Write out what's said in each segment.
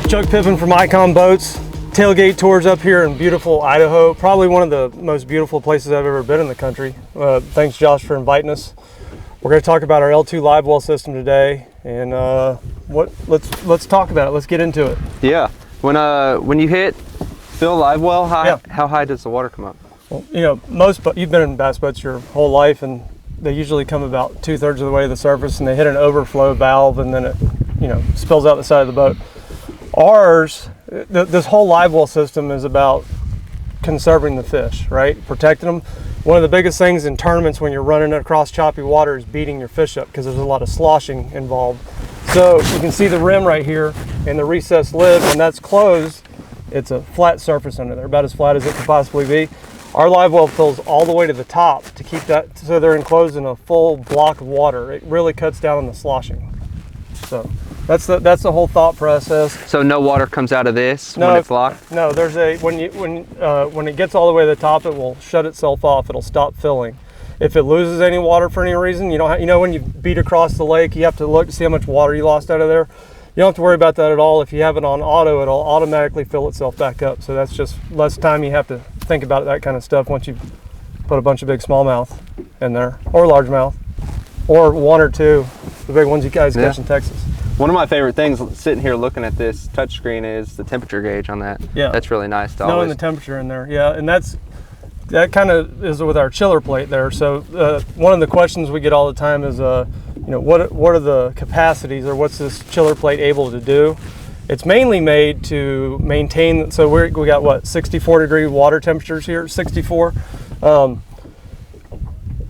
Chuck Pippin from ikonboats. Tailgate tours up here in beautiful Idaho. Probably one of the most beautiful places I've ever been in the country. Thanks, Josh, for inviting us. We're going to talk about our L2 Livewell System today, and let's talk about it. Let's get into it. Yeah. When you hit fill Livewell, how high does the water come up? Well, you know, you've been in bass boats your whole life, and they usually come about 2/3 of the way to the surface, and they hit an overflow valve, and then it, you know, spills out the side of the boat. Ours, this whole Livewell system is about conserving the fish, right? Protecting them. One of the biggest things in tournaments when you're running across choppy water is beating your fish up, because there's a lot of sloshing involved. So you can see the rim right here and the recessed lid. When that's closed, it's a flat surface under there, about as flat as it could possibly be. Our Livewell fills all the way to the top to keep that, so they're enclosed in a full block of water. It really cuts down on the sloshing. So that's the whole thought process. So no water comes out of this when it's locked? No, there's when it gets all the way to the top, it will shut itself off. It'll stop filling. If it loses any water for any reason, you know when you beat across the lake, you have to look to see how much water you lost out of there. You don't have to worry about that at all. If you have it on auto, it'll automatically fill itself back up. So that's just less time you have to think about that kind of stuff once you put a bunch of big smallmouth in there, or largemouth, or one or two, the big ones you guys catch in Texas. One of my favorite things sitting here looking at this touchscreen is the temperature gauge on that. Yeah, that's really nice. Knowing the temperature in there. Yeah, and that kind of is with our chiller plate there. So one of the questions we get all the time is, you know, what are the capacities, or what's this chiller plate able to do? It's mainly made to maintain. So we got what, 64-degree water temperatures here, 64.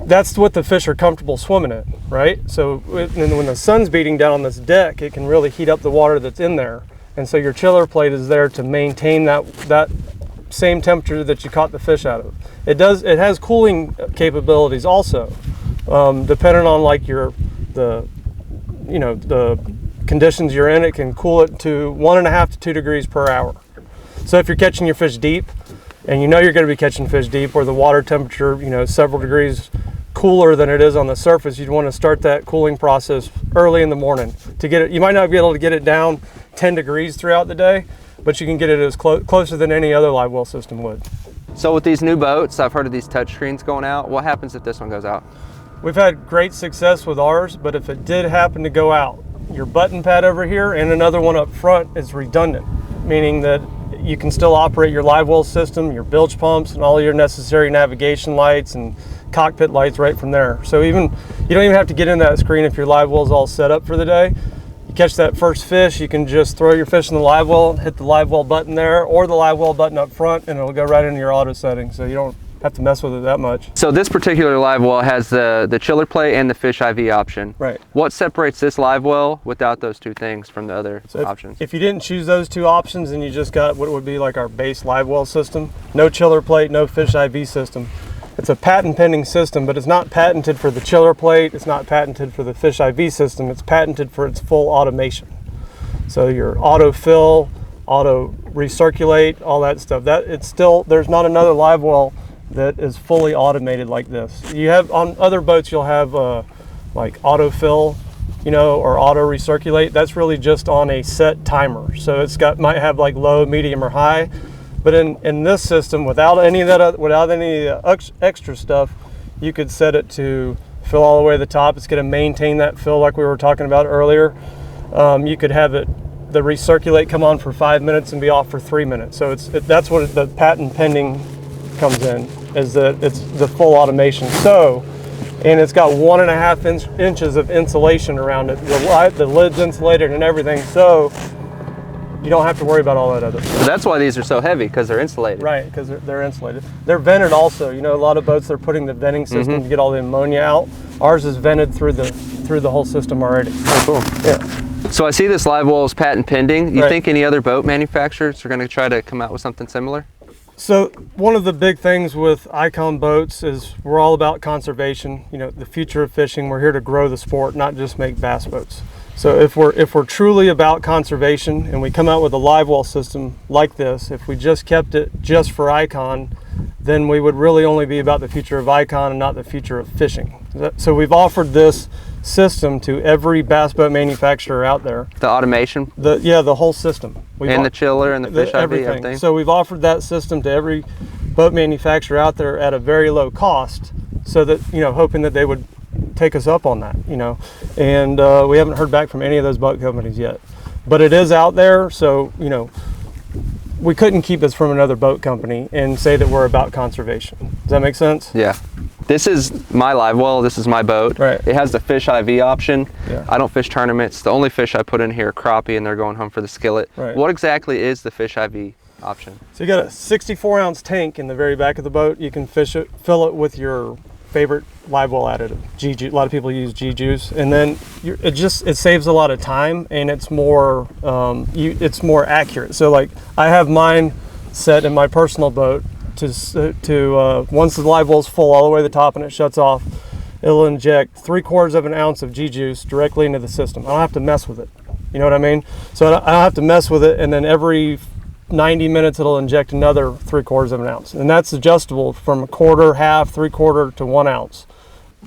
That's what the fish are comfortable swimming in, right? So when the sun's beating down on this deck, it can really heat up the water that's in there. And so your chiller plate is there to maintain that same temperature that you caught the fish out of. It has cooling capabilities also, depending on like the conditions you're in. It can cool it to 1.5 to 2 degrees per hour. So if you're catching your fish deep, and you know you're going to be catching fish deep where the water temperature, you know, several degrees cooler than it is on the surface, you'd want to start that cooling process early in the morning to get it. You might not be able to get it down 10 degrees throughout the day, but you can get it as closer than any other Livewell system would. So with these new boats, I've heard of these touchscreens going out. What happens if this one goes out? We've had great success with ours, but if it did happen to go out, your button pad over here and another one up front is redundant, meaning that you can still operate your Livewell system, your bilge pumps, and all your necessary navigation lights and cockpit lights right from there. So you don't even have to get in that screen if your Livewell's all set up for the day. You catch that first fish, you can just throw your fish in the Livewell, hit the Livewell button there, or the Livewell button up front, and it'll go right into your auto settings. So you don't have to mess with it that much. So this particular Livewell has the chiller plate and the fish IV option. Right. What separates this Livewell without those two things from the other options? If you didn't choose those two options and you just got what would be like our base Livewell system, no chiller plate, no fish IV system. It's a patent pending system, but it's not patented for the chiller plate. It's not patented for the fish IV system. It's patented for its full automation. So your auto fill, auto recirculate, all that stuff. There's not another Livewell that is fully automated like this. You have on other boats, you'll have like autofill, you know, or auto recirculate. That's really just on a set timer. So it's might have like low, medium, or high. But in this system, without any extra stuff, you could set it to fill all the way to the top. It's going to maintain that fill like we were talking about earlier. You could have the recirculate come on for 5 minutes and be off for 3 minutes. So that's what the patent pending comes in, is that it's the full automation. So, and it's got 1.5 inches of insulation around it. The lid's insulated and everything, so you don't have to worry about all that other stuff. So that's why these are so heavy, because they're insulated. Right, because they're insulated. They're vented also. You know, a lot of boats, they're putting the venting system to get all the ammonia out. Ours is vented through the whole system already. Oh, cool. Yeah. So I see this Livewell is patent pending. You think any other boat manufacturers are going to try to come out with something similar? So one of the big things with ikonboats is we're all about conservation. You know, the future of fishing. We're here to grow the sport, not just make bass boats. So if we're truly about conservation and we come out with a Livewell system like this, if we just kept it just for iKon, then we would really only be about the future of iKon and not the future of fishing. So we've offered this system to every bass boat manufacturer out there. The automation? The whole system. And the chiller and the fish IV, everything. So we've offered that system to every boat manufacturer out there at a very low cost, so that, you know, hoping that they would take us up on that, you know. And we haven't heard back from any of those boat companies yet. But it is out there, so, you know, we couldn't keep this from another boat company and say that we're about conservation. Does that make sense? Yeah. This is my live well. This is my boat. Right. It has the fish IV option. Yeah. I don't fish tournaments. The only fish I put in here are crappie, and they're going home for the skillet. Right. What exactly is the fish IV option? So you got a 64-ounce tank in the very back of the boat. You can fish it, fill it with your favorite live well additive. A lot of people use G-Juice, and then it saves a lot of time, and it's more accurate. So like I have mine set in my personal boat to once the live well's full all the way to the top and it shuts off, it'll inject 3/4 of an ounce of G-Juice directly into the system. I don't have to mess with it. You know what I mean? So I don't have to mess with it, and then every 90 minutes it'll inject another 3/4 of an ounce, and that's adjustable from a quarter, half, 3/4 to 1 ounce.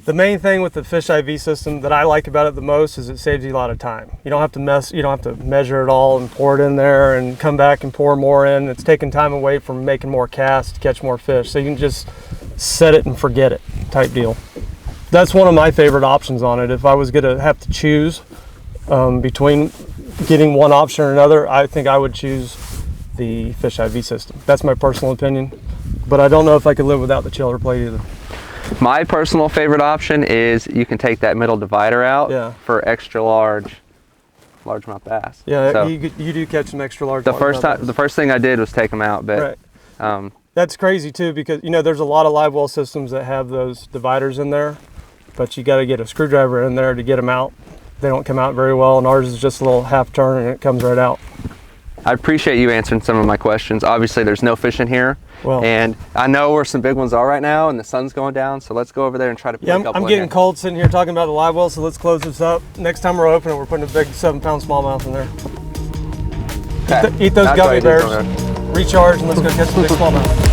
The main thing with the fish IV system that I like about it the most is it saves you a lot of time. You don't have to measure it all and pour it in there and come back and pour more in. It's taking time away from making more casts to catch more fish, so you can just set it and forget it type deal. That's one of my favorite options on it. If I was gonna have to choose between getting one option or another, I think I would choose the fish IV system. That's my personal opinion, but I don't know if I could live without the chiller plate either. My personal favorite option is you can take that middle divider out for extra largemouth bass. Yeah, so you do catch some extra large. The first thing I did was take them out, but right. That's crazy too, because you know there's a lot of live well systems that have those dividers in there, but you got to get a screwdriver in there to get them out. They don't come out very well, and ours is just a little half turn and it comes right out. I appreciate you answering some of my questions. Obviously, there's no fish in here, and I know where some big ones are right now, and the sun's going down, so let's go over there and try to pick up one. I'm getting cold sitting here talking about the live well, so let's close this up. Next time we're opening, we're putting a big 7-pound smallmouth in there. Okay. Eat those gummy bears, recharge, and let's go catch some big smallmouth.